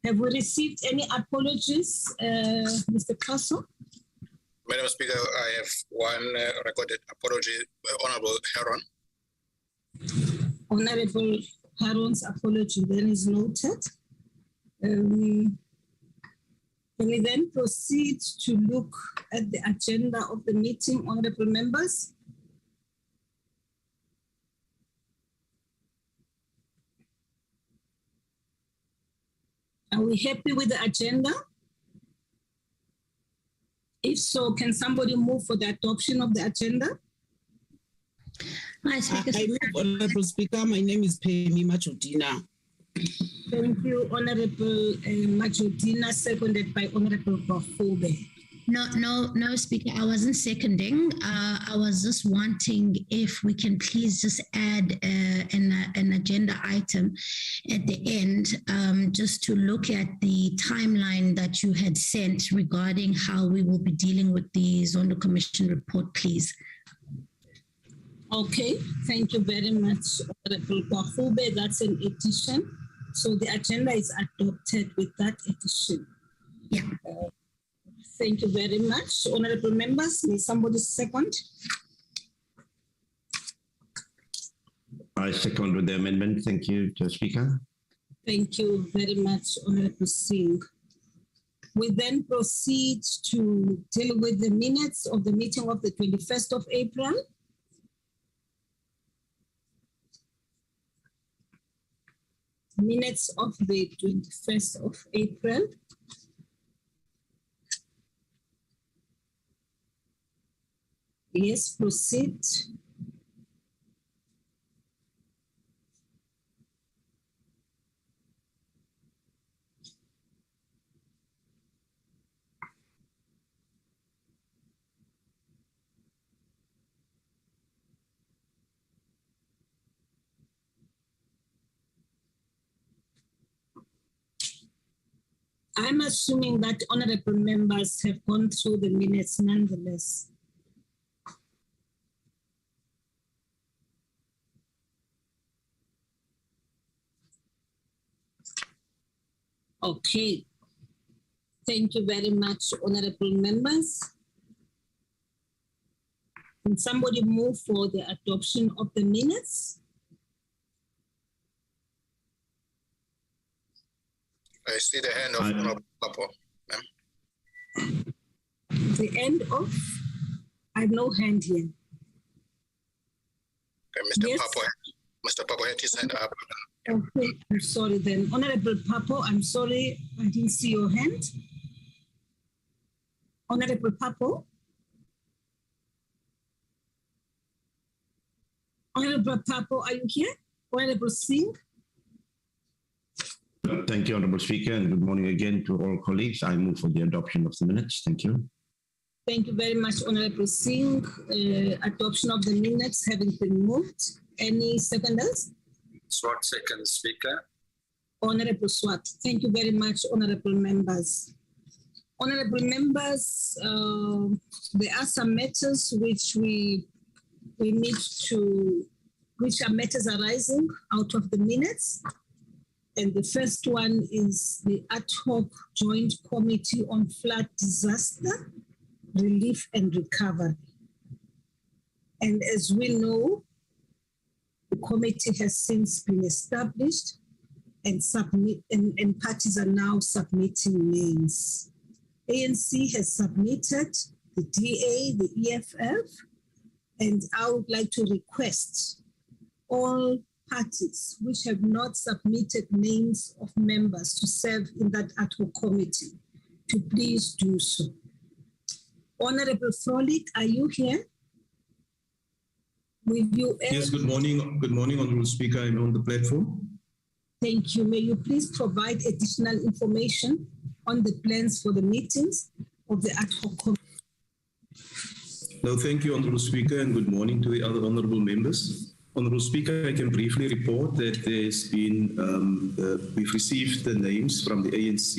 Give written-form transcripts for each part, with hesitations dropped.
Have we received any apologies, Mr. Kaso? Madam Speaker, I have one recorded apology by Honorable Heron. Honorable Heron's apology then is noted. Can we then proceed to look at the agenda of the meeting, honorable members? Are we happy with the agenda? If so, can somebody move for the adoption of the agenda? I move, Honorable Speaker. My name is Pemi Machodina. Thank you, Honorable Machodina, seconded by Honorable Bafube. No, Speaker, I wasn't seconding. I was just wanting if we can please just add an agenda item at the end, just to look at the timeline that you had sent regarding how we will be dealing with the Zondo Commission report, please. Okay, thank you very much, Honorable Bafube. That's an addition. So the agenda is adopted with that addition. Yeah. Thank you very much. Honorable members, may somebody second? I second with the amendment. Thank you, Speaker. Thank you very much, Honorable Singh. We then proceed to deal with the minutes of the meeting of the 21st of April. Minutes of the 21st of April. Yes, proceed. I'm assuming that honorable members have gone through the minutes nonetheless. Okay. Thank you very much, honorable members. Can somebody move for the adoption of the minutes? I see the hand of Honorable Papo, ma'am. The end of? I have no hand here. Okay, Mr. Yes. Mr. Papo had his hand up. Okay, I'm sorry then. Honorable Papo, I'm sorry, I didn't see your hand. Honorable Papo? Honorable Papo, are you here? Honorable Singh? Thank you, Honorable Speaker, and good morning again to all colleagues. I move for the adoption of the minutes. Thank you. Thank you very much, Honorable Singh. Adoption of the minutes having been moved. Any seconders? Swart second, Speaker. Honorable Swart. Thank you very much, honorable members. Honorable members, there are some matters which we need to, which are matters arising out of the minutes. And the first one is the ad hoc joint committee on flood disaster relief and recovery. And as we know, the committee has since been established and parties are now submitting names. ANC has submitted, the DA, the EFF, and I would like to request all parties which have not submitted names of members to serve in that ad hoc committee to please do so. Honorable Frolic, are you here? Will you Yes, good morning, Honorable Speaker. I'm on the platform. Thank you. May you please provide additional information on the plans for the meetings of the ad hoc committee? No, thank you, Honorable Speaker, and good morning to the other honorable members. Honorable Speaker, I can briefly report that there's been, we've received the names from the ANC,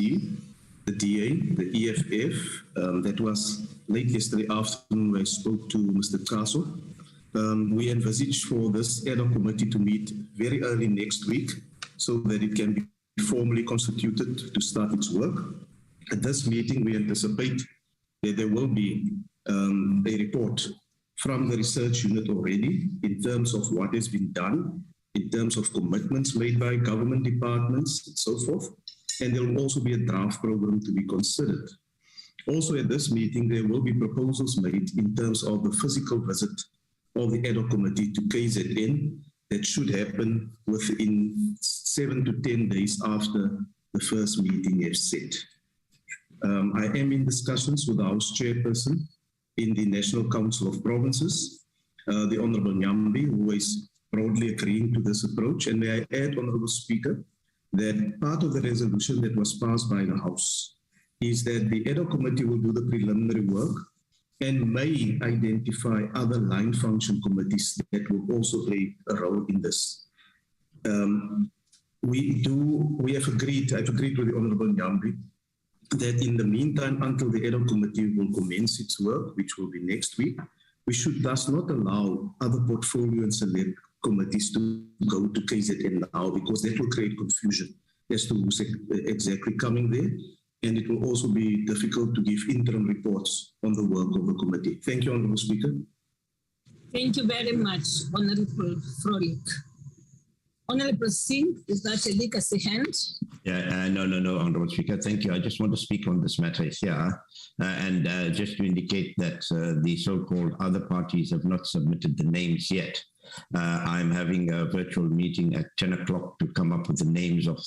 the DA, the EFF. That was late yesterday afternoon when I spoke to Mr. Kaso. We envisage for this ad hoc committee to meet very early next week so that it can be formally constituted to start its work. At this meeting, we anticipate that there will be a report from the research unit already in terms of what has been done, in terms of commitments made by government departments and so forth. And there will also be a draft program to be considered. Also at this meeting, there will be proposals made in terms of the physical visit of the ad hoc committee to KZN that should happen within 7 to 10 days after the first meeting is set. I am in discussions with the House Chairperson in the National Council of Provinces, the Honorable Nyambi, who is broadly agreeing to this approach. And may I add, Honorable Speaker, that part of the resolution that was passed by the House is that the ad hoc committee will do the preliminary work and may identify other line function committees that will also play a role in this. I've agreed with the Honorable Nyambi that in the meantime, until the ad hoc committee will commence its work, which will be next week, we should thus not allow other portfolio and select committees to go to KZN now, because that will create confusion as to who's exactly coming there. And it will also be difficult to give interim reports on the work of the committee. Thank you, Honourable Speaker. Thank you very much, Honourable Froelich. Honourable Singh, is that a legacy hand? Yeah, no, Honourable Speaker. Thank you. I just want to speak on this matter here and just to indicate that the so-called other parties have not submitted the names yet. I'm having a virtual meeting at 10 o'clock to come up with the names of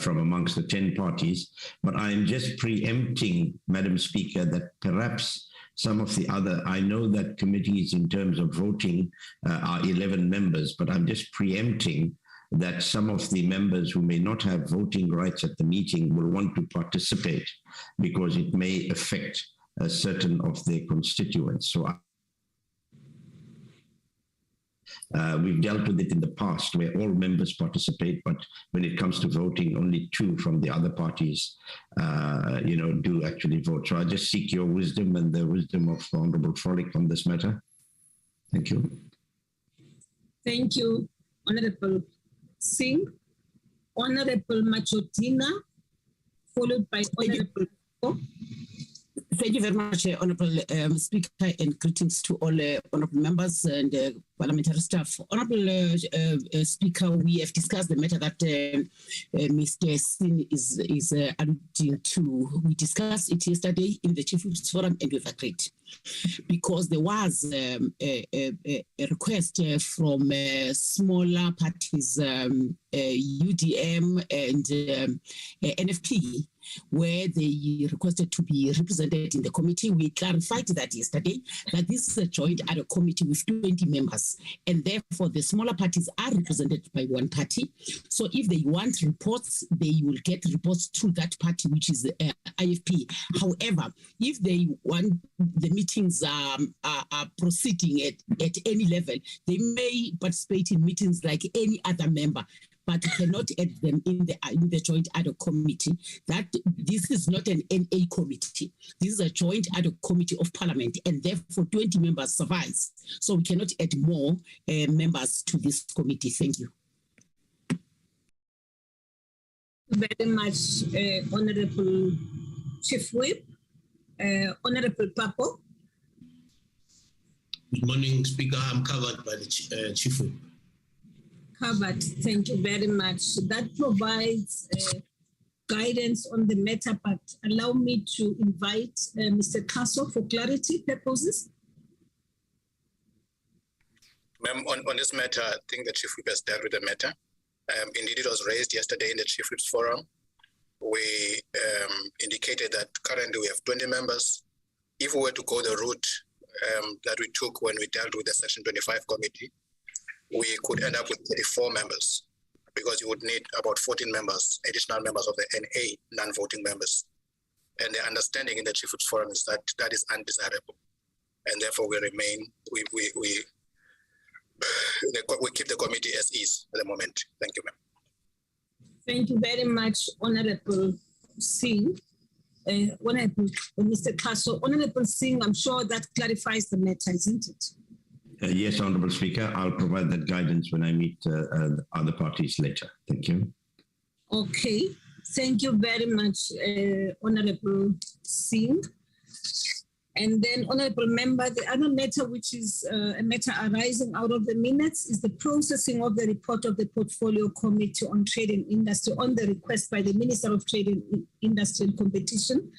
from amongst the 10 parties. But I'm just preempting, Madam Speaker, that perhaps some of the other, I know that committees in terms of voting are 11 members, but I'm just preempting that some of the members who may not have voting rights at the meeting will want to participate because it may affect certain of their constituents. So we've dealt with it in the past where all members participate, but when it comes to voting, only 2 from the other parties, do actually vote. So I just seek your wisdom and the wisdom of Honourable Froelich on this matter. Thank you. Thank you, Honourable Singh. Honourable Machotina, followed by Honourable Papo. Thank you very much, Honourable Speaker, and greetings to all honourable members and parliamentary staff. Honourable Speaker, we have discussed the matter that Mr. Singh is alluding to. We discussed it yesterday in the Chief Whip's Forum and we've agreed because there was a request from smaller parties, UDM and NFP, where they requested to be represented in the committee. We clarified that yesterday, that this is a joint ad hoc committee with 20 members, and therefore the smaller parties are represented by one party. So if they want reports, they will get reports through that party, which is IFP. However, if they want the meetings are proceeding at any level, they may participate in meetings like any other member, but cannot add them in the joint ad hoc committee. That this is not an NA committee. This is a joint ad hoc committee of Parliament, and therefore 20 members suffice. So we cannot add more members to this committee. Thank you. Very much, Honourable Chief Whip. Honourable Papo. Good morning, Speaker. I'm covered by the Chief Whip. Covered. Thank you very much. That provides guidance on the matter, but allow me to invite Mr. Kaso for clarity purposes. Ma'am, on this matter, I think the Chief Whip has dealt with the matter. Indeed, it was raised yesterday in the Chief Whip's Forum. We indicated that currently we have 20 members. If we were to go the route that we took when we dealt with the Section 25 committee, we could end up with 34 members because you would need about 14 members, additional members of the NA, non-voting members. And the understanding in the Chief Whip's Forum is that that is undesirable. And therefore we remain, we keep the committee as is at the moment. Thank you, ma'am. Thank you very much, Honourable Singh. Honourable Mr. Kaso. Honourable Singh, I'm sure that clarifies the matter, isn't it? Yes, Honourable Speaker, I'll provide that guidance when I meet other parties later. Thank you. Okay, thank you very much, Honourable Singh. And then, Honourable Member, the other matter, which is a matter arising out of the minutes, is the processing of the report of the Portfolio Committee on Trade and Industry on the request by the Minister of Trade and Industry and Competition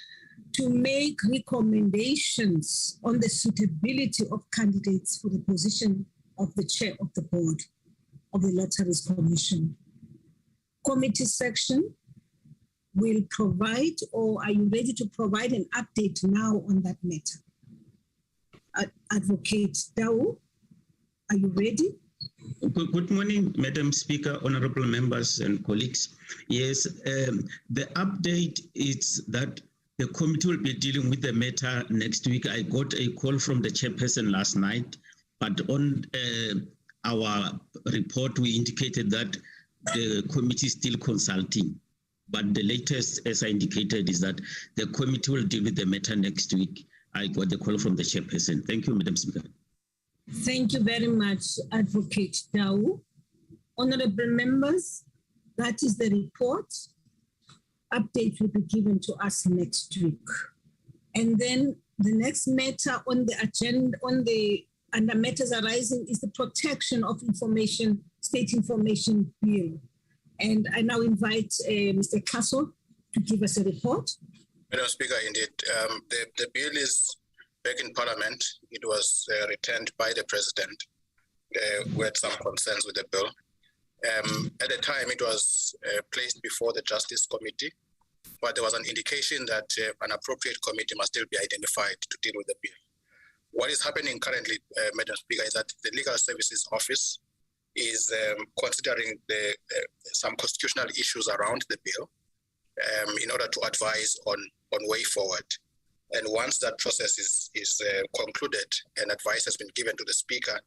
to make recommendations on the suitability of candidates for the position of the Chair of the Board of the Lotteries Commission. Committee section will provide, or are you ready to provide an update now on that matter? Advocate Dao, are you ready? Good morning, Madam Speaker, honorable members and colleagues. Yes, the update is that the committee will be dealing with the matter next week. I got a call from the chairperson last night, but on our report, we indicated that the committee is still consulting. But the latest, as I indicated, is that the committee will deal with the matter next week. I got the call from the chairperson. Thank you, Madam Speaker. Thank you very much, Advocate Dao. Honorable members, that is the report. Update will be given to us next week. And then the next matter on the agenda, under matters arising, is the protection of information, state information bill. And I now invite Mr. Castle to give us a report. Madam Speaker, indeed, the bill is back in Parliament. It was returned by the President. We had some concerns with the bill. At the time, it was placed before the Justice Committee, but there was an indication that an appropriate committee must still be identified to deal with the bill. What is happening currently, Madam Speaker, is that the Legal Services Office is considering some constitutional issues around the bill in order to advise on way forward. And once that process is concluded and advice has been given to the Speaker,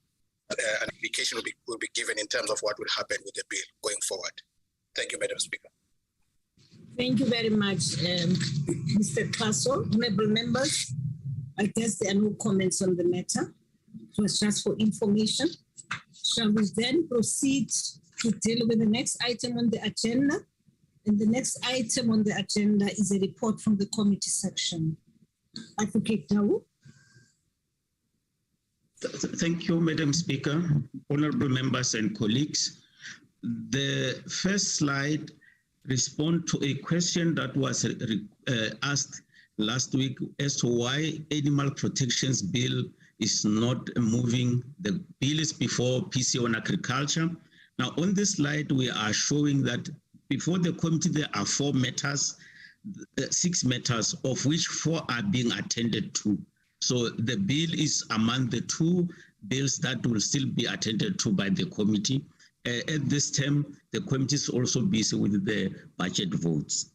an indication will be given in terms of what will happen with the bill going forward. Thank you, Madam Speaker. Thank you very much, Mr. Castle. Honourable members, I guess there are no comments on the matter. It was just for information. Shall we then proceed to deal with the next item on the agenda? And the next item on the agenda is a report from the committee section. Advocate Dao. Thank you, Madam Speaker, honorable members and colleagues. The first slide responds to a question that was asked last week as to why Animal Protections Bill is not moving. The bill is before PC on Agriculture. Now, on this slide, we are showing that before the committee, there are 4 matters, 6 matters, of which 4 are being attended to. So the bill is among the 2 bills that will still be attended to by the committee. At this time, the committee is also busy with the budget votes.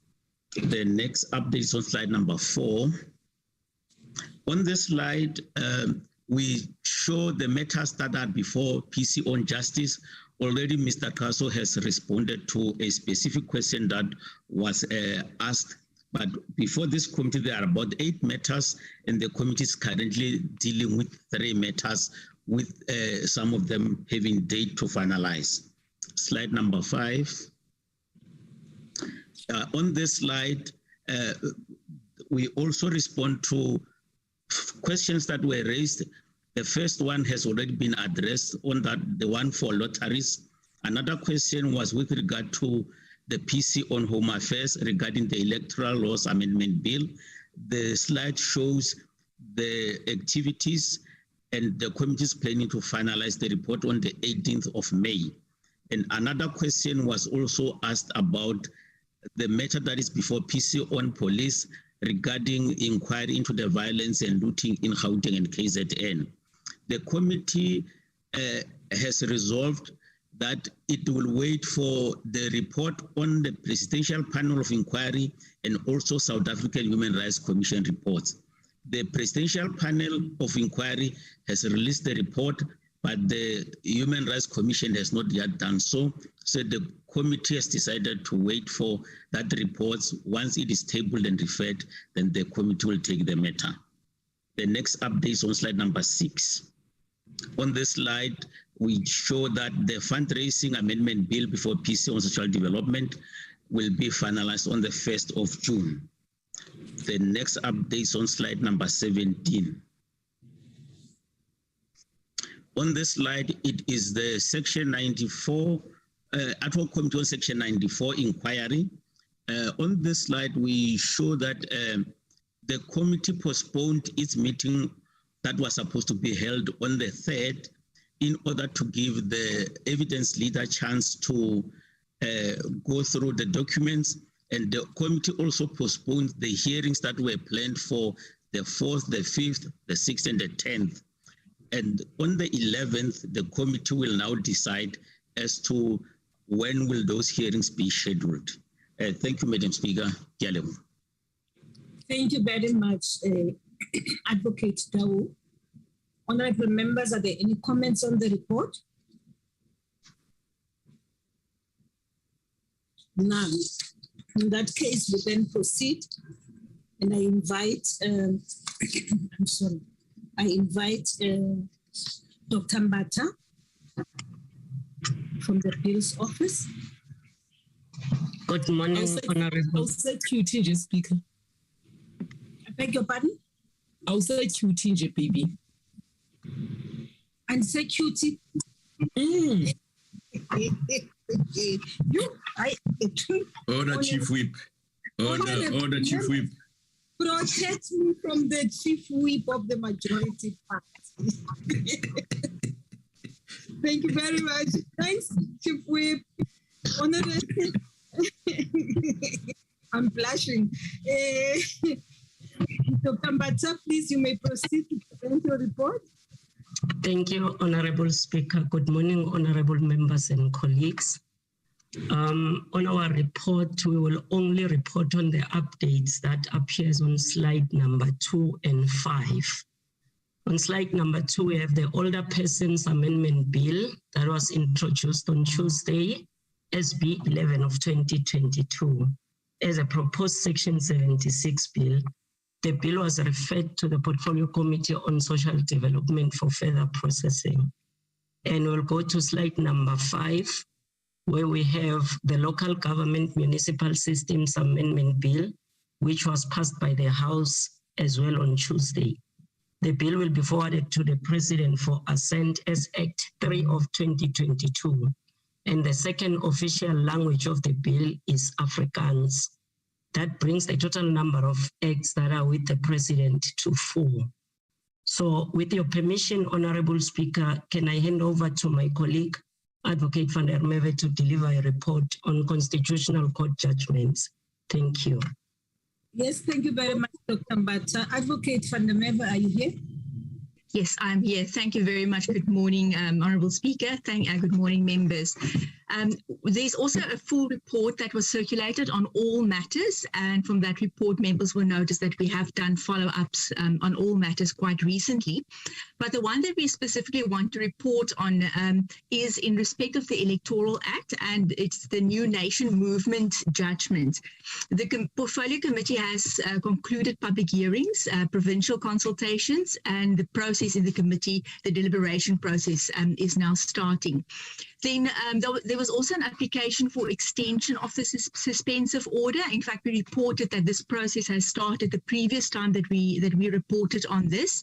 The next update is on slide number 4. On this slide, we show the matters that are before PC on Justice. Already, Mr. Castle has responded to a specific question that was asked. But before this committee, there are about 8 matters, and the committee is currently dealing with 3 matters, with some of them having date to finalize. Slide number 5. On this slide, we also respond to questions that were raised. The first one has already been addressed on that, the one for lotteries. Another question was with regard to the PC on Home Affairs regarding the Electoral Laws Amendment Bill. The slide shows the activities, and the committee is planning to finalize the report on the 18th of May. And another question was also asked about the matter that is before PC on police regarding inquiry into the violence and looting in Gauteng and KZN. The committee has resolved that it will wait for the report on the Presidential Panel of Inquiry and also South African Human Rights Commission reports. The Presidential Panel of Inquiry has released the report, but the Human Rights Commission has not yet done so. So the committee has decided to wait for that report. Once it is tabled and referred, then the committee will take the matter. The next update is on slide number 6. On this slide, we show that the fundraising amendment bill before PC on social development will be finalized on the 1st of June. The next update is on slide number 17. On this slide, it is the Section 94, ad hoc committee on Section 94 inquiry. On this slide, we show that the committee postponed its meeting that was supposed to be held on the 3rd in order to give the evidence leader a chance to go through the documents. And the committee also postponed the hearings that were planned for the 4th, the 5th, the 6th, and the 10th. And on the 11th, the committee will now decide as to when will those hearings be scheduled. Thank you, Madam Speaker. Thank you very much, Advocate Tau. Honorable members, are there any comments on the report? None. In that case, we then proceed, and I invite, I invite Dr. Mbata from the Bills Office. Good morning, Honorable. I'll say QT, Speaker. I beg your pardon? I'll say QT, baby. And say QT. Order, Chief Whip. Order, Chief Whip. Protect me from the Chief Whip of the majority party. Thank you very much. Thanks, Chief Whip. Honorable. I'm blushing. Dr. Mbata, please, you may proceed to present your report. Thank you, Honorable Speaker. Good morning, Honorable members and colleagues. On our report, we will only report on the updates that appears on slide number 2 and 5. On slide number 2, we have the Older Persons Amendment Bill that was introduced on Tuesday, SB 11 of 2022, as a proposed Section 76 bill. The bill was referred to the Portfolio Committee on Social Development for further processing. And we'll go to slide number 5, where we have the Local Government Municipal Systems Amendment Bill, which was passed by the House as well on Tuesday. The bill will be forwarded to the President for assent as Act 3 of 2022. And the second official language of the bill is Afrikaans. That brings the total number of acts that are with the President to 4. So with your permission, Honorable Speaker, can I hand over to my colleague, Advocate van der Merwe, to deliver a report on Constitutional Court judgments? Thank you. Yes, thank you very much, Dr. Mbata. Advocate van der Merwe, are you here? Yes, I'm here. Thank you very much. Good morning, Honourable Speaker. Good morning, members. There's also a full report that was circulated on all matters, and from that report, members will notice that we have done follow-ups on all matters quite recently. But the one that we specifically want to report on is in respect of the Electoral Act, and it's the New Nation Movement judgment. The Portfolio Committee has concluded public hearings, provincial consultations, and the process in the committee, the deliberation process is now starting. Then there was also an application for extension of the suspensive order. In fact, we reported that this process has started the previous time that we reported on this.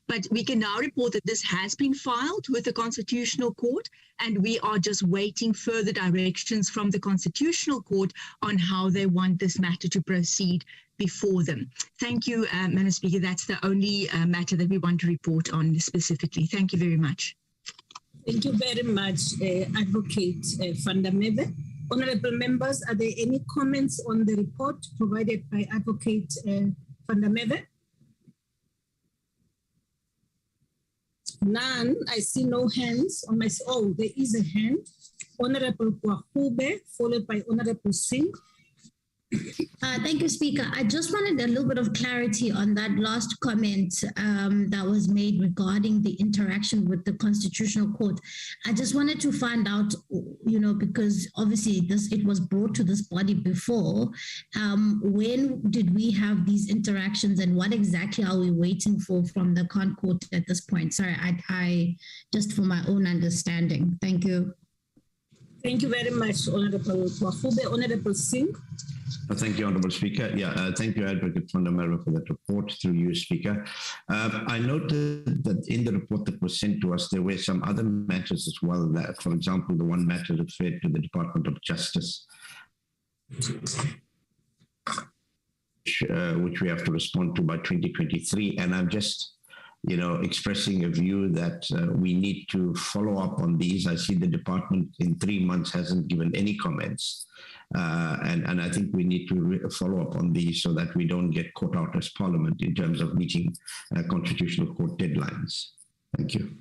But we can now report that this has been filed with the Constitutional Court, and we are just waiting further directions from the Constitutional Court on how they want this matter to proceed before them. Thank you, Madam Speaker. That's the only matter that we want to report on specifically. Thank you very much. Thank you very much, Advocate van der Merwe. Honourable members, are there any comments on the report provided by Advocate van der Merwe? None. I see no hands on my. Oh, there is a hand. Honourable Kwahube, followed by Honourable Singh. Thank you, Speaker. I just wanted a little bit of clarity on that last comment that was made regarding the interaction with the Constitutional Court. I just wanted to find out, because obviously it was brought to this body before. When did we have these interactions, and what exactly are we waiting for from the Con Court at this point? Sorry, I just for my own understanding. Thank you. Thank you very much, Honorable Wafube. Honorable Singh. Thank you, Honourable Speaker. Thank you, Advocate Fundamera, for that report through you, Speaker. I noted that in the report that was sent to us, there were some other matters as well. That, for example, the one matter referred to the Department of Justice, which we have to respond to by 2023. And I'm just, expressing a view that we need to follow up on these. I see the department in 3 months hasn't given any comments. And I think we need to follow up on these so that we don't get caught out as Parliament in terms of meeting Constitutional Court deadlines. Thank you.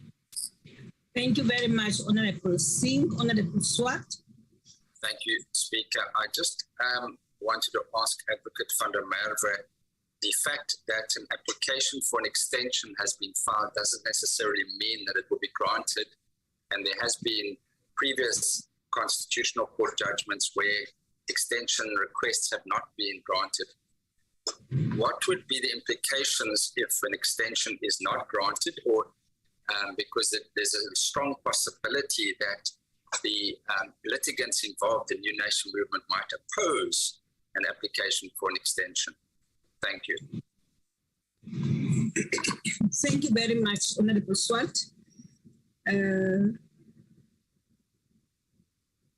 Thank you very much, Honorable Singh. Honorable Swart. Thank you, Speaker. I just wanted to ask Advocate Fundamera, the fact that an application for an extension has been filed doesn't necessarily mean that it will be granted. And there has been previous Constitutional Court judgments where extension requests have not been granted. What would be the implications if an extension is not granted, or because there's a strong possibility that the litigants involved in New Nation Movement might oppose an application for an extension? Thank you. Thank you very much, Honorable Swart.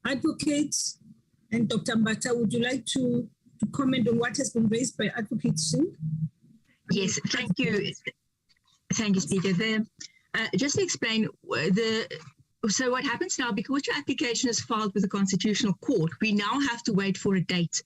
Advocate and Dr. Mbata, would you like to comment on what has been raised by Advocate Singh? Yes, thank you. Thank you, Speaker. Just to explain, so what happens now, because your application is filed with the Constitutional Court, we now have to wait for a date.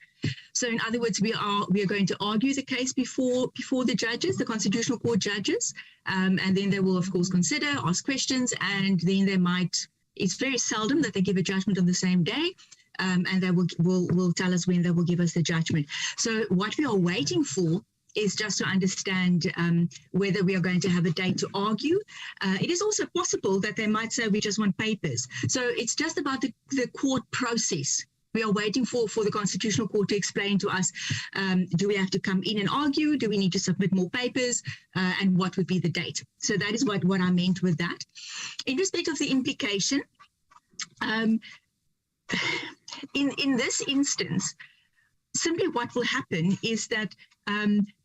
So in other words, we are going to argue the case before the judges, the Constitutional Court judges, and then they will, of course, consider, ask questions, and then they might. It's very seldom that they give a judgment on the same day, and they will tell us when they will give us the judgment. So what we are waiting for is just to understand whether we are going to have a date to argue. It is also possible that they might say we just want papers. So it's just about the court process. We are waiting for the Constitutional Court to explain to us, do we have to come in and argue? Do we need to submit more papers? And what would be the date? So that is what I meant with that. In respect of the implication, in this instance, simply what will happen is that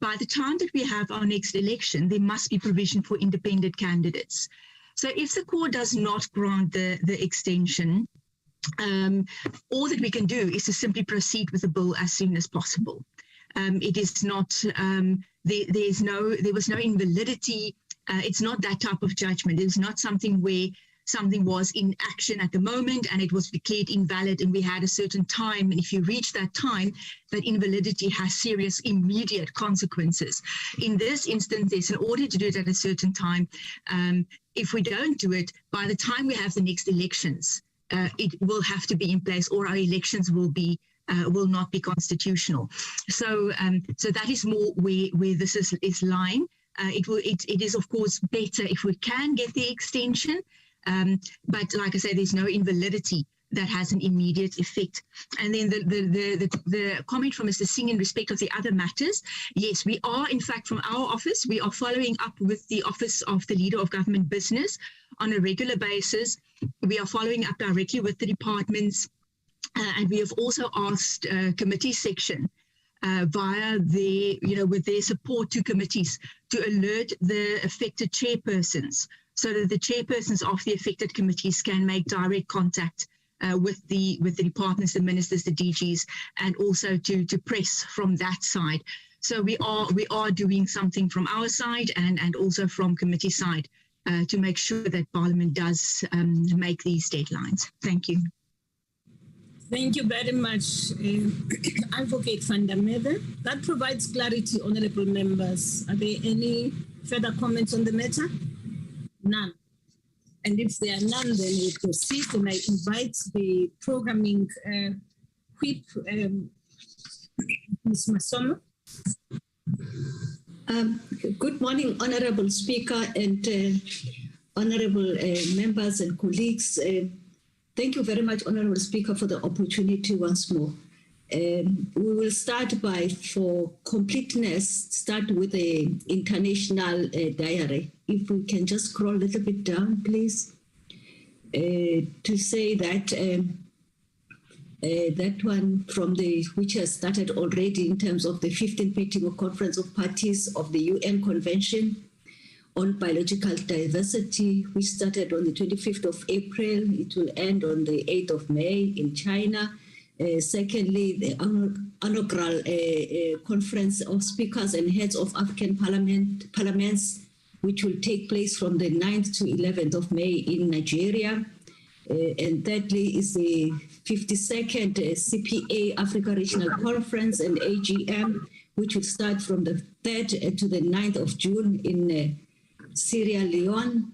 by the time that we have our next election, there must be provision for independent candidates. So if the court does not grant the extension, all that we can do is to simply proceed with the bill as soon as possible. It is not, there was no invalidity. It's not that type of judgment. It's not something where something was in action at the moment and it was declared invalid and we had a certain time. And if you reach that time, that invalidity has serious immediate consequences. In this instance, there's an order to do it at a certain time. If we don't do it, by the time we have the next elections, it will have to be in place or our elections will not be constitutional. So that is more where this is lying. It is, of course, better if we can get the extension. But like I say, there's no invalidity that has an immediate effect. And then the comment from Mr. Singh in respect of the other matters, yes, we are, in fact, from our office, we are following up with the Office of the Leader of Government Business on a regular basis. We are following up directly with the departments, and we have also asked committee section via with their support to committees to alert the affected chairpersons, so that the chairpersons of the affected committees can make direct contact with the departments, the ministers, the DGs, and also to press from that side. So we are doing something from our side and also from committee side to make sure that Parliament does make these deadlines. Thank you. Thank you very much, Advocate Fundamera. That provides clarity, honourable members. Are there any further comments on the matter? None. And if there are none, then we proceed, and I invite the programming whip, Ms. Masomo. Good morning, Honorable Speaker and honorable members and colleagues. Thank you very much, Honorable Speaker, for the opportunity once more. We will start by, for completeness, start with the international diary. If we can just scroll a little bit down, please, to say that that one from which has started already in terms of the 15th meeting of Conference of Parties of the UN Convention on Biological Diversity, which started on the 25th of April. It will end on the 8th of May in China. Secondly, the inaugural Conference of Speakers and Heads of African Parliaments, which will take place from the 9th to 11th of May in Nigeria. And thirdly is the 52nd CPA Africa Regional Conference and AGM, which will start from the 3rd to the 9th of June in Sierra Leone.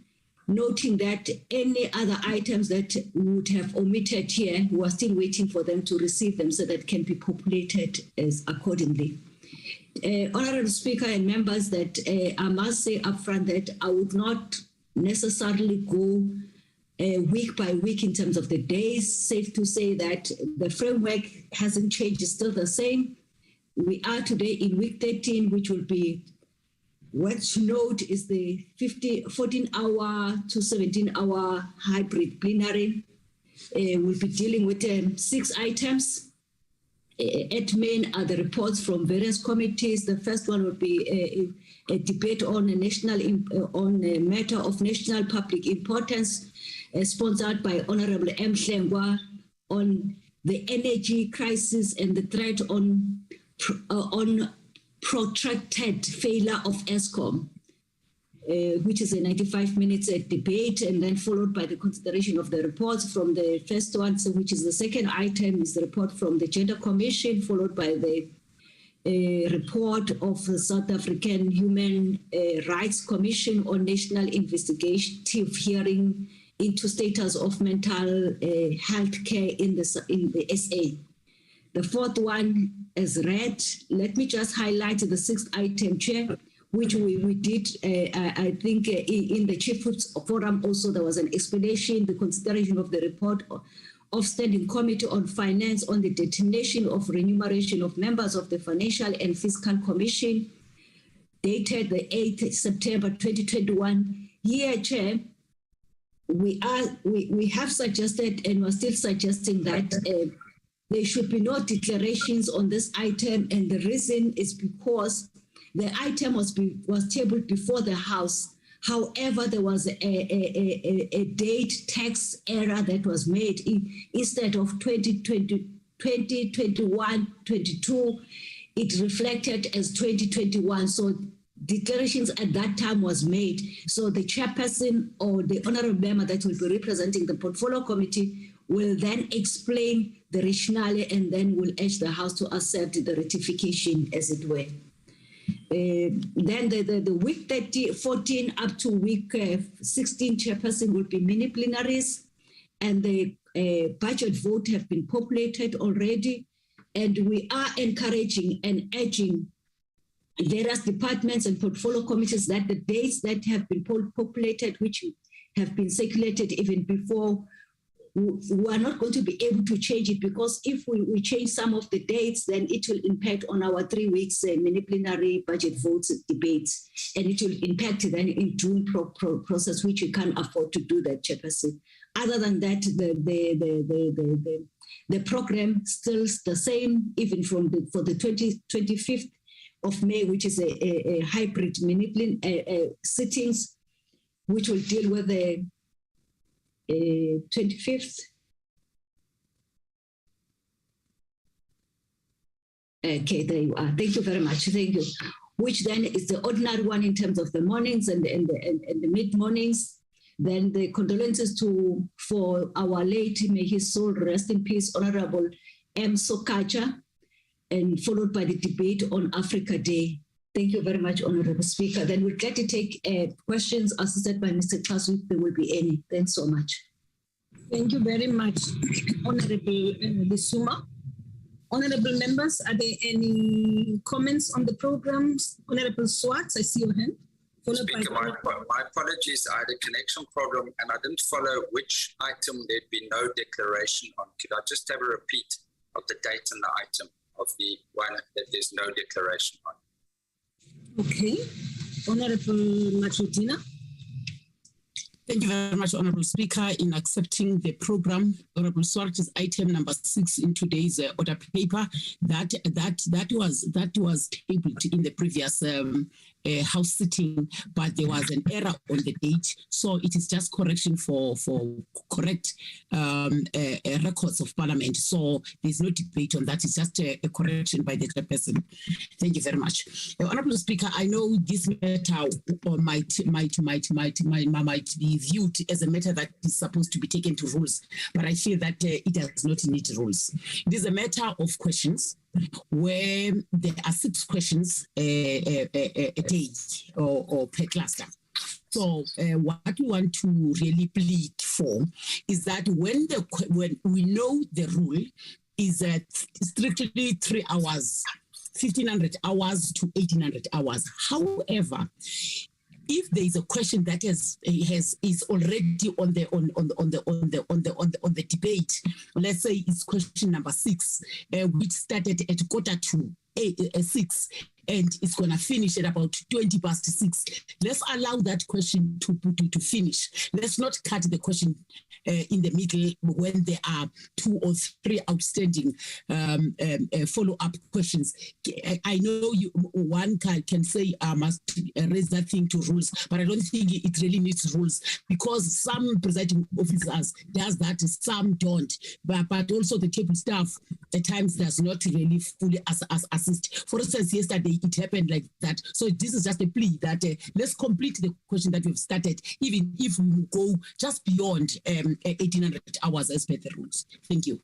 Noting that any other items that we would have omitted here, we are still waiting for them to receive them so that can be populated as accordingly. Honorable Speaker and members, that I must say upfront that I would not necessarily go week by week in terms of the days. Safe to say that the framework hasn't changed, it's still the same. We are today in week 13, which will be, what to note is the 14-hour to 17-hour hybrid plenary. We'll be dealing with 6 items. At main are the reports from various committees. The first one will be a debate on a matter of national public importance, sponsored by Honorable M. Hlengwa, on the energy crisis and the threat on protracted failure of ESCOM, which is a 95 minutes debate, and then followed by the consideration of the reports from the first one, so which is the second item, is the report from the Gender Commission, followed by the report of the South African Human Rights Commission on National Investigative Hearing into status of mental health care in the SA. The fourth one is read. Let me just highlight the 6th item, Chair, which we did, I think, in the Chief Forum also there was an explanation, the consideration of the report of Standing Committee on Finance on the determination of remuneration of members of the Financial and Fiscal Commission, dated the 8th September 2021. Here, Chair, we have suggested and we're still suggesting that there should be no declarations on this item, and the reason is because the item was tabled before the House. However, there was a date text error that was made. Instead of 2021-22, it reflected as 2021. So declarations at that time was made. So the chairperson or the honorable member that will be representing the portfolio committee will then explain the rationale and then will urge the House to accept the ratification, as it were. Then the week 14 up to week 16 chairperson will be mini plenaries, and the budget vote have been populated already. And we are encouraging and urging various departments and portfolio committees that the dates that have been populated, which have been circulated even before, we are not going to be able to change it, because if we change some of the dates, then it will impact on our 3 weeks mini plenary budget votes debates, and it will impact then in June process, which we can't afford to do that, Chairperson. Other than that, the program still the same, even for the 25th of May, which is a hybrid mini sittings, which will deal with the 25th. Okay, there you are. Thank you very much. Thank you. Which then is the ordinary one in terms of the mornings and the mid mornings. Then the condolences for our late, may his soul rest in peace, Honorable M. Sokacha, and followed by the debate on Africa Day. Thank you very much, Honorable Speaker. Then we'll get to take questions assisted by Mr. Klaus, if there will be any. Thanks so much. Thank you very much, Honorable Bisuma. Honorable members, are there any comments on the programs? Honorable Swartz, I see your hand. Speaker, my apologies. I had a connection problem and I didn't follow which item there'd be no declaration on. Could I just have a repeat of the date and the item of the one that there's no declaration on? Okay. Honorable Matutina. Thank you very much, Honourable Speaker, in accepting the program. Honourable Swartz is item number 6 in today's order paper. That was tabled in the previous House sitting, but there was an error on the date, so it is just correction for correct records of Parliament. So there's no debate on that. It's just a correction by the chairperson. Thank you very much, Honourable Speaker. I know this matter might be viewed as a matter that is supposed to be taken to rules, but I feel that it does not need rules. It is a matter of questions where there are 6 questions a day or per cluster. So what we want to really plead for is that when we know the rule is strictly 3 hours, 1,500 hours to 1,800 hours. However, if there is a question that is already on the debate, let's say it's question number 6, which started at 5:45 and it's going to finish at about 6:20. Let's allow that question to finish. Let's not cut the question in the middle when there are 2 or 3 outstanding follow-up questions. I know one can say I must raise that thing to rules, but I don't think it really needs rules, because some presiding officers does that, some don't. But also the table staff at times does not really fully assist. For instance, yesterday it happened like that. So this is just a plea that let's complete the question that we've started, even if we go just beyond 1,800 hours as per the rules. Thank you.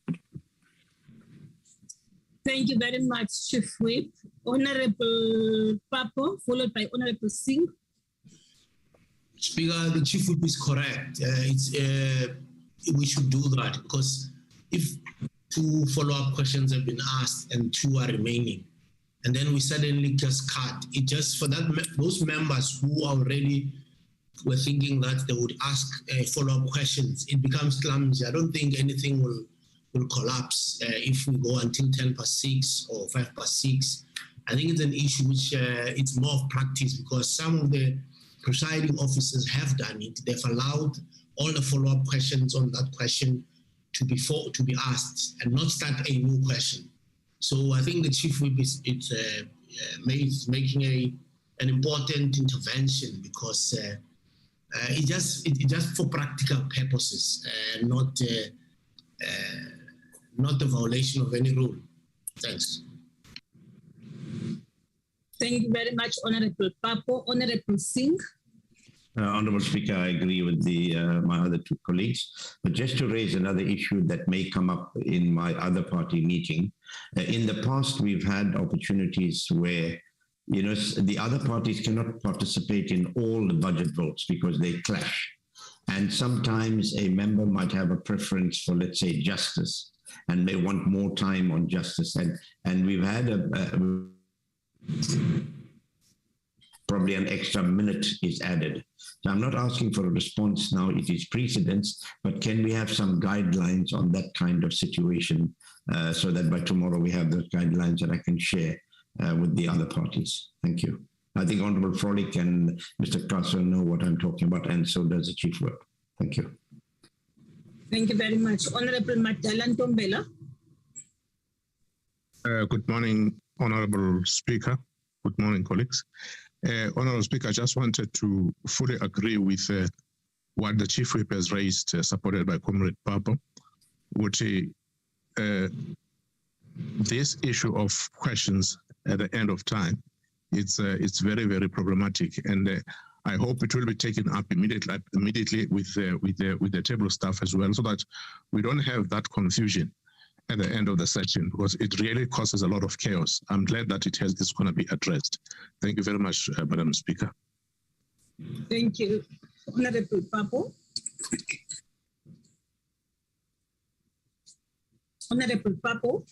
Thank you very much, Chief Whip. Honorable Papo, followed by Honorable Singh. Speaker, the Chief Whip is correct. We should do that, because if 2 follow-up questions have been asked and 2 are remaining, and then we suddenly just cut, it just for those members who already were thinking that they would ask follow-up questions, it becomes clumsy. I don't think anything will collapse if we go until 6:10 or 6:05. I think it's an issue which it's more of practice, because some of the presiding officers have done it. They've allowed all the follow-up questions on that question to be asked and not start a new question. So I think the Chief Whip is making an important intervention, because it just for practical purposes, not the violation of any rule. Thanks. Thank you very much, Honorable Papo. Honorable Singh. Honourable Speaker, I agree with my other 2 colleagues. But just to raise another issue that may come up in my other party meeting, in the past we've had opportunities where the other parties cannot participate in all the budget votes because they clash. And sometimes a member might have a preference for, let's say, justice, and may want more time on justice. And we've had probably an extra minute is added. So I'm not asking for a response now, it is precedence, but can we have some guidelines on that kind of situation so that by tomorrow we have those guidelines that I can share with the other parties? Thank you. I think Honourable Frolick and Mr. Krasso know what I'm talking about, and so does the Chief Whip. Thank you. Thank you very much. Honourable Madalan Tombela. Good morning, Honourable Speaker. Good morning, colleagues. Honourable Speaker, I just wanted to fully agree with what the Chief Whip has raised, supported by Comrade Papo, which this issue of questions at the end of time, it's very, very problematic, and I hope it will be taken up immediately with the table staff as well, so that we don't have that confusion at the end of the session, because it really causes a lot of chaos. I'm glad that it's going to be addressed. Thank you very much, Madam Speaker. Thank you. Honorable Papo. Honorable Papo.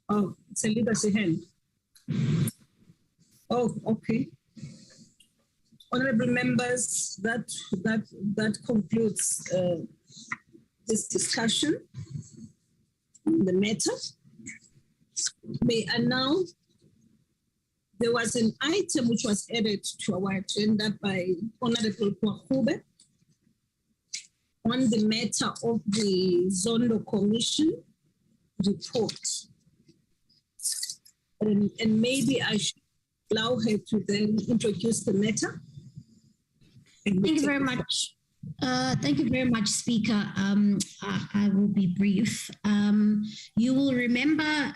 Oh, it's a legacy hand. Oh, okay. Honorable members, that concludes this discussion on the matter. May I now, there was an item which was added to our agenda by Honorable Kwahube on the matter of the Zondo Commission report. And maybe I should allow her to then introduce the matter. Thank you very much. Thank you very much, Speaker. I will be brief. You will remember,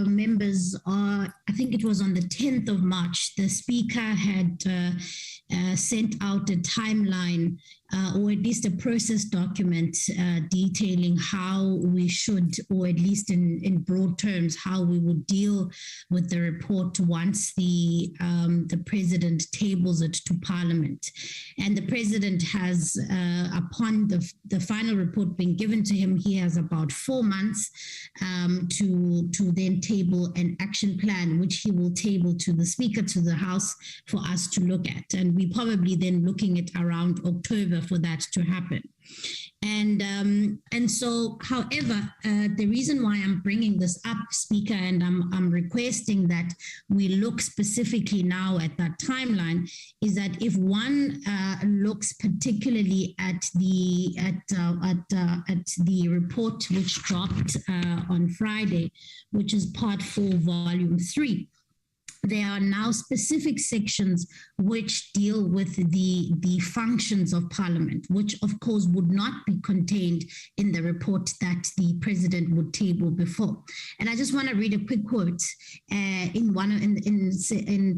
members, I think it was on the 10th of March, the Speaker had sent out a timeline or at least a process document detailing how we should, or at least in broad terms, how we would deal with the report once the President tables it to Parliament. And the President has, upon the final report being given to him, he has about 4 months to then table an action plan, which he will table to the Speaker, to the House, for us to look at. And we probably then looking at around October for that to happen. And so, however, the reason why I'm bringing this up, Speaker, and I'm requesting that we look specifically now at that timeline, is that if one looks particularly at the report which dropped on Friday, which is Part 4, Volume 3. There are now specific sections which deal with the functions of Parliament, which of course would not be contained in the report that the President would table before. And I just want to read a quick quote in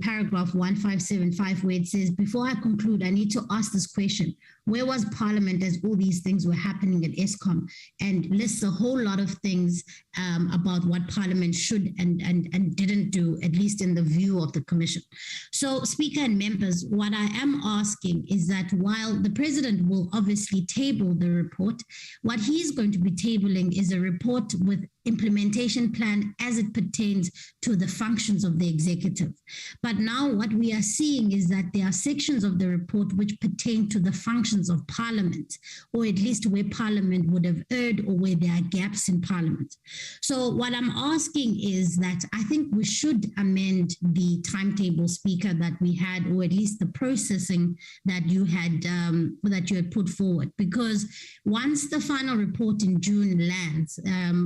paragraph 1575, where it says, "Before I conclude, I need to ask this question. Where was Parliament as all these things were happening at ESCOM?" And lists a whole lot of things about what Parliament should and didn't do, at least in the view of the Commission. So, Speaker and members, what I am asking is that while the President will obviously table the report, what he's going to be tabling is a report with implementation plan as it pertains to the functions of the executive. But now what we are seeing is that there are sections of the report which pertain to the functions of Parliament, or at least where Parliament would have erred or where there are gaps in Parliament. So what I'm asking is that I think we should amend the timetable, Speaker, that we had, or at least the processing that you had put forward, because once the final report in June lands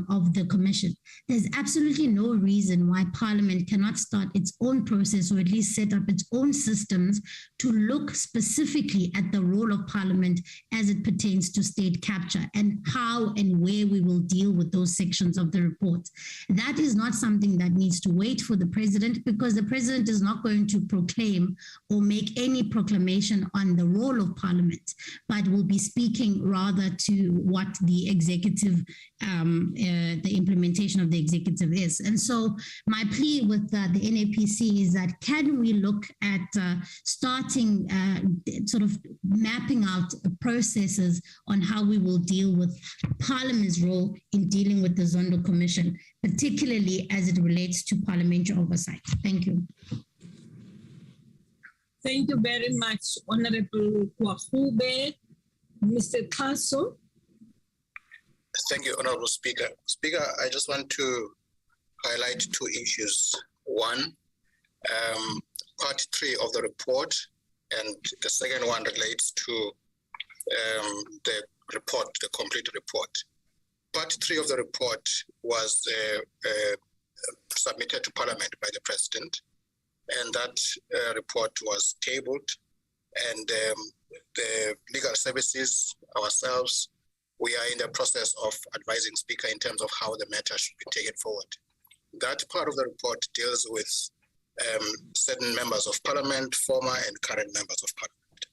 of the Commission, there's absolutely no reason why Parliament cannot start its own process, or at least set up its own systems to look specifically at the role of Parliament as it pertains to state capture and how and where we will deal with those sections of the report. That is not something that needs to wait for the President, because the President is not going to proclaim or make any proclamation on the role of Parliament, but will be speaking rather to what the executive, the implementation of the executive is. And so my plea with the NAPC is that can we look at starting sort of mapping out processes on how we will deal with Parliament's role in dealing with the Zondo Commission, particularly as it relates to parliamentary oversight. Thank you. Thank you very much, Honorable Kwahube. Mr. Kaso. Thank you, Honorable Speaker. Speaker, I just want to highlight two issues. One, Part 3 of the report, and the second one relates to the report, the complete report. Part 3 of the report was submitted to Parliament by the President, and that report was tabled, and the legal services, ourselves, we are in the process of advising Speaker in terms of how the matter should be taken forward. That part of the report deals with certain members of Parliament, former and current members of Parliament.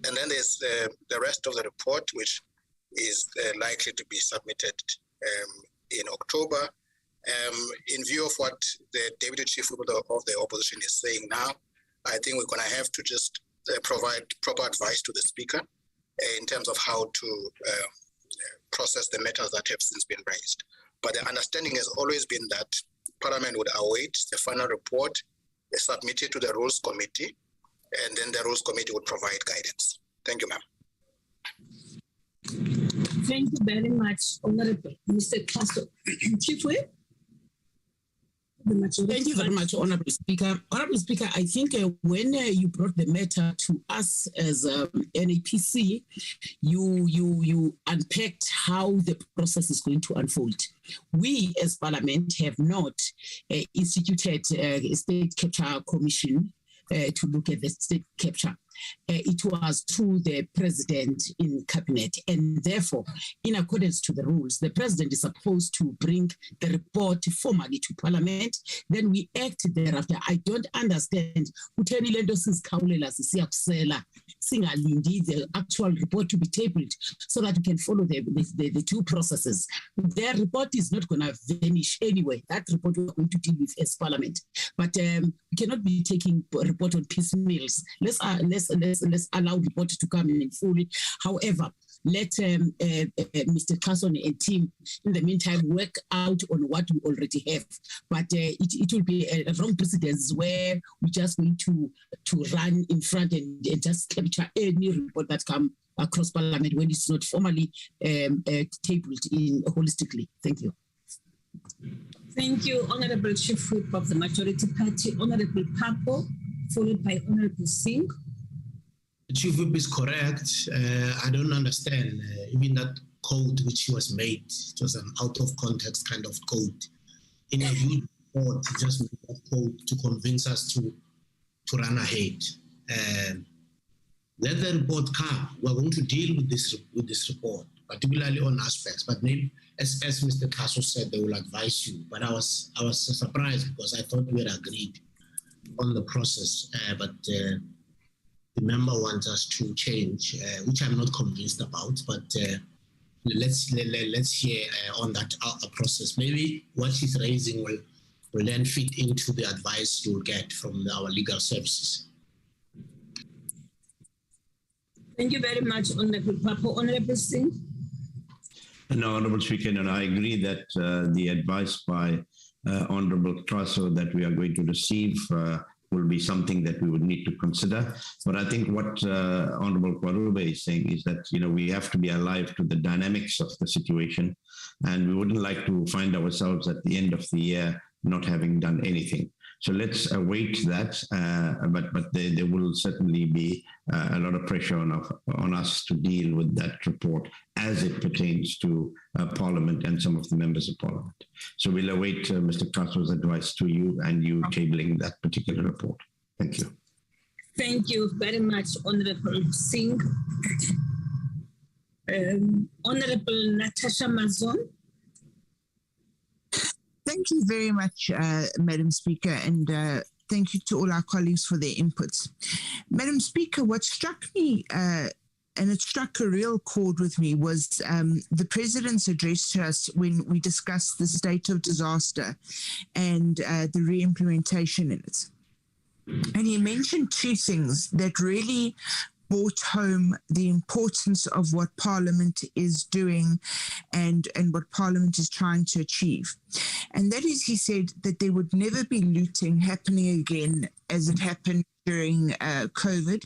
And then there's the rest of the report, which is likely to be submitted in October. In view of what the Deputy Chief Whip of the Opposition is saying now, I think we're going to have to just provide proper advice to the Speaker in terms of how to process the matters that have since been raised. But the understanding has always been that Parliament would await the final report, submit it to the Rules Committee, and then the Rules Committee would provide guidance. Thank you, ma'am. Thank you very much, Honorable Mr. Kaso. Chief Whip? Thank you very much, Honorable Speaker. Honorable Speaker, I think when you brought the matter to us as NAPC, you unpacked how the process is going to unfold. We, as Parliament, have not instituted a state capture commission to look at the state capture. It was through the president in cabinet, and therefore, in accordance to the rules, the president is supposed to bring the report formally to Parliament. Then we act thereafter. I don't understand the actual report to be tabled so that we can follow the two processes. Their report is not going to vanish anyway. That report we're going to deal with as Parliament, but we cannot be taking a report on piecemeals. Let's allow the report to come in fully. However, let Mr. Carson and team, in the meantime, work out on what we already have. But it will be a wrong precedence where we're just going to run in front and just capture any report that comes across Parliament when it's not formally tabled in holistically. Thank you. Thank you, Honorable Chief Whip of the Majority Party, Honorable Papo, followed by Honorable Singh. The Chief Whip is correct. I don't understand even that code which was made. It was an out of context kind of code. In a huge report, just made that code to convince us to run ahead. Let the report come. We're going to deal with this report, particularly on aspects. But maybe, as Mr. Kaso said, they will advise you. But I was surprised because I thought we had agreed on the process. But the member wants us to change, which I'm not convinced about. But let's hear on that process. Maybe what she's raising will then fit into the advice you'll get from our legal services. Thank you very much, Honorable Papo. Honorable Singh. No, Honorable Speaker, and I agree that the advice by Honorable Traso that we are going to receive will be something that we would need to consider. But I think what Honorable Kwarube is saying is that, we have to be alive to the dynamics of the situation, and we wouldn't like to find ourselves at the end of the year not having done anything. So let's await that, but there will certainly be a lot of pressure on us to deal with that report as it pertains to Parliament and some of the members of Parliament. So we'll await Mr. Kaso's advice to you and you tabling that particular report. Thank you. Thank you very much, Honorable Singh. Honorable Natasha Mazon. Thank you very much, Madam Speaker, and thank you to all our colleagues for their inputs. Madam Speaker, what struck me, and it struck a real chord with me, was the President's address to us when we discussed the state of disaster and the re-implementation in it. And he mentioned two things that really brought home the importance of what Parliament is doing and what Parliament is trying to achieve. And that is, he said that there would never be looting happening again as it happened during COVID,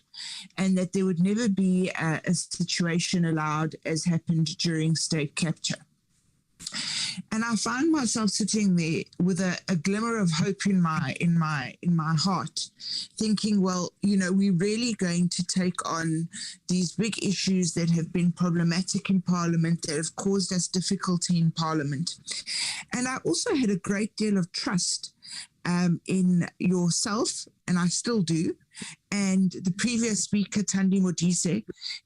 and that there would never be a situation allowed as happened during state capture. And I found myself sitting there with a glimmer of hope in my heart, thinking, well, we're really going to take on these big issues that have been problematic in Parliament, that have caused us difficulty in Parliament. And I also had a great deal of trust in yourself, and I still do, and the previous speaker, Thandi Modise,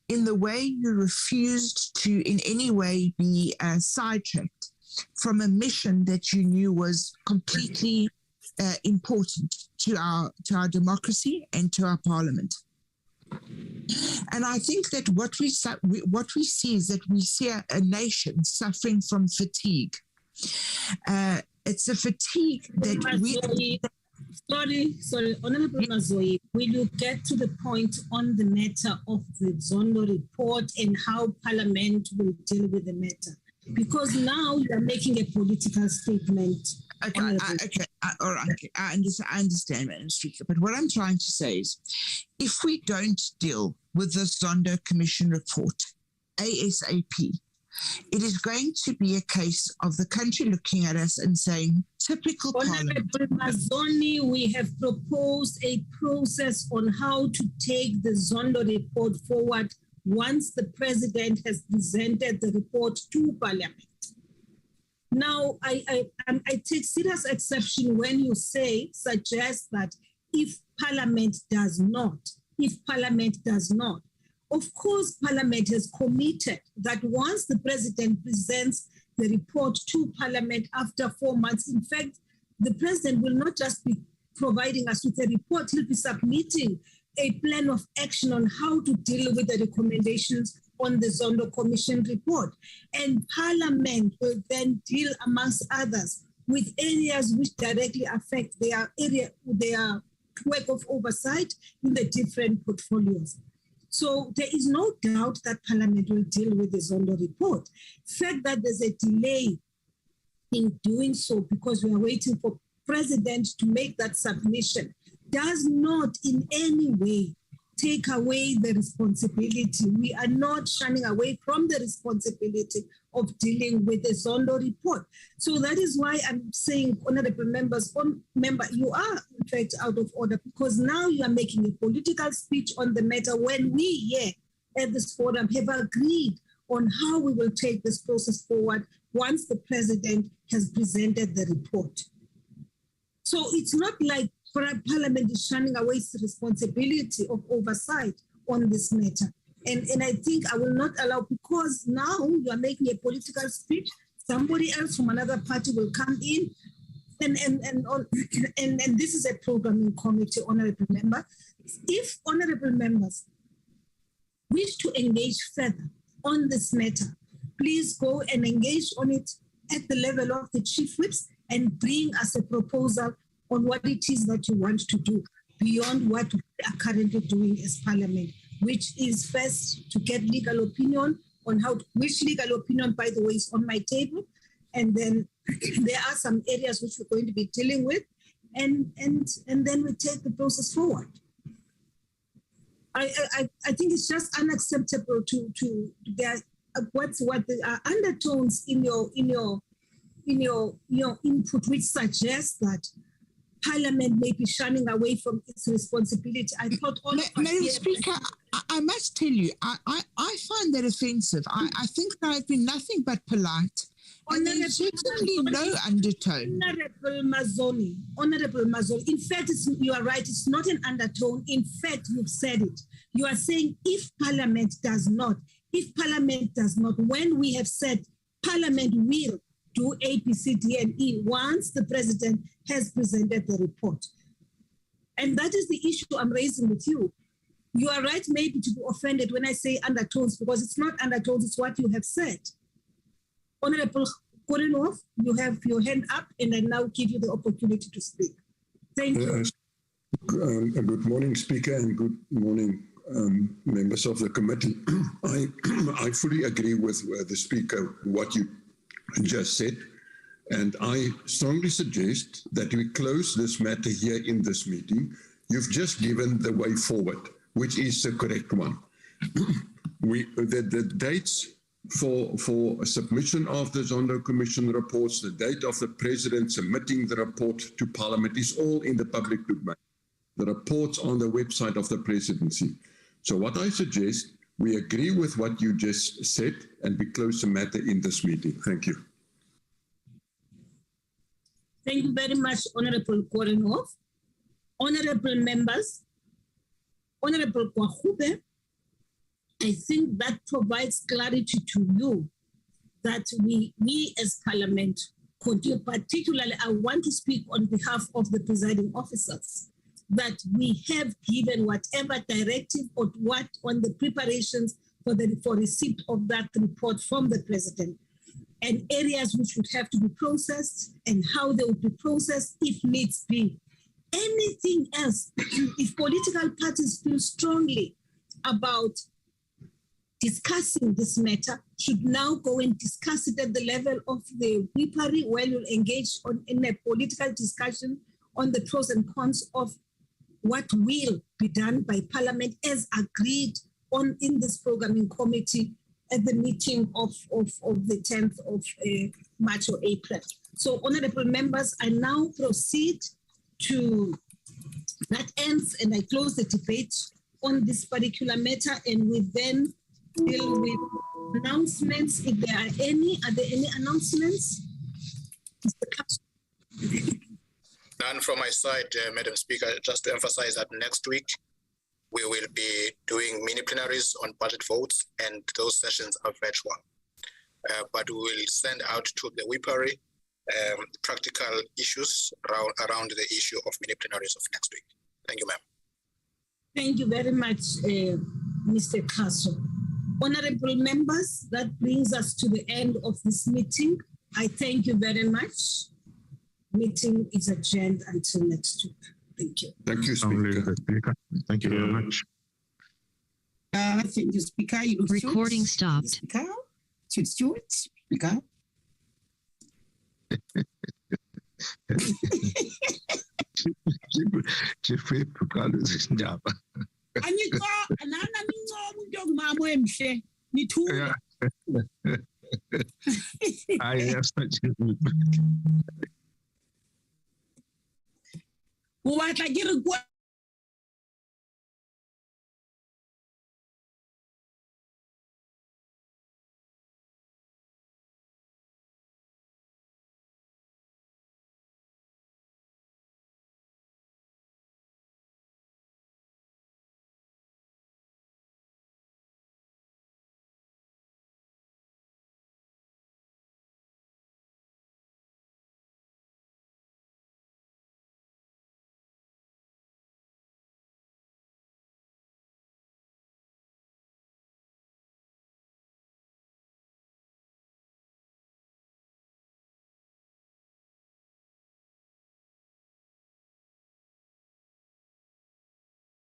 in the way you refused to in any way be sidetracked from a mission that you knew was completely important to our democracy and to our Parliament. And I think that what we see is that we see a nation suffering from fatigue. It's a fatigue that we... Sorry, Honorable Mazoe, will you get to the point on the matter of the Zondo report and how Parliament will deal with the matter? because now you are making a political statement. Okay, all right. Okay. I understand, Madam Speaker. But what I'm trying to say is, if we don't deal with the Zondo Commission report ASAP, it is going to be a case of the country looking at us and saying, typical Parliament. Honorable Mazzoni, we have proposed a process on how to take the Zondo report forward once the President has presented the report to Parliament. Now, I take serious exception when you suggest that if Parliament does not, of course, Parliament has committed that once the President presents the report to Parliament after 4 months, in fact, the President will not just be providing us with a report, he'll be submitting a plan of action on how to deal with the recommendations on the Zondo Commission report. And Parliament will then deal, amongst others, with areas which directly affect their work of oversight in the different portfolios. So there is no doubt that Parliament will deal with the Zondo report. The fact that there's a delay in doing so because we are waiting for President to make that submission does not in any way take away the responsibility. We are not shunning away from the responsibility of dealing with the Zondo report. So that is why I'm saying, honorable members, you are in fact out of order because now you are making a political speech on the matter when we here at this forum have agreed on how we will take this process forward once the President has presented the report. So it's not like Parliament is shunning away its responsibility of oversight on this matter. And I think I will not allow, because now you are making a political speech, somebody else from another party will come in, and this is a programming committee, honorable member. If honorable members wish to engage further on this matter, please go and engage on it at the level of the chief whips and bring us a proposal on what it is that you want to do beyond what we are currently doing as Parliament, which is first to get legal opinion on which legal opinion, by the way, is on my table. And then there are some areas which we're going to be dealing with, and then we take the process forward. I think it's just unacceptable to get what the undertones in your input, which suggests that Parliament may be shunning away from its responsibility. I thought all Madam Speaker, I must tell you, I find that offensive. I think that I've been nothing but polite. And there's certainly no undertone. Honorable Mazzoni, in fact, you are right, it's not an undertone. In fact, you've said it. You are saying if Parliament does not, when we have said Parliament will do A, B, C, D, and E once the President has presented the report. And that is the issue I'm raising with you. You are right maybe to be offended when I say undertones, because it's not undertones, it's what you have said. Honorable Korenov, you have your hand up, and I now give you the opportunity to speak. Thank you. Good morning, Speaker, and good morning, members of the committee. I fully agree with the Speaker, what you just said, and I strongly suggest that we close this matter here in this meeting. You've just given the way forward, which is the correct one. The dates for submission of the Zondo Commission reports, the date of the President submitting the report to Parliament is all in the public domain. The report's on the website of the Presidency. So what I suggest, we agree with what you just said, and we close the matter in this meeting. Thank you. Thank you very much, Honorable Korenov. Honorable members, Honorable Kwahube, I think that provides clarity to you that we as Parliament continue, particularly I want to speak on behalf of the presiding officers, that we have given whatever directive or what on the preparations for receipt of that report from the President, and areas which would have to be processed and how they would be processed if needs be. Anything else, if political parties feel strongly about discussing this matter should now go and discuss it at the level of the WIPARI, where you'll engage in a political discussion on the pros and cons of what will be done by Parliament as agreed on in this programming committee at the meeting of the 10th of March or April. So, honorable members, I now proceed to that ends and I close the debate on this particular matter, and we then deal with announcements. If there are any announcements? None from my side, Madam Speaker. Just to emphasize that next week we will be doing mini plenaries on budget votes, and those sessions are virtual. But we will send out to the WIPARI practical issues around the issue of mini plenaries of next week. Thank you, ma'am. Thank you very much, Mr. Castle. Honorable members, that brings us to the end of this meeting. I thank you very much. Meeting is adjourned until next week. Thank you. Thank you, Speaker. Thank you very much. Thank you, Speaker. Recording stopped. Speaker. Stuart, Speaker. Chief Whip, Carlos Njaba. Aniko, anana mingo mundong mamo emhle. Nitu. I have such a What I get a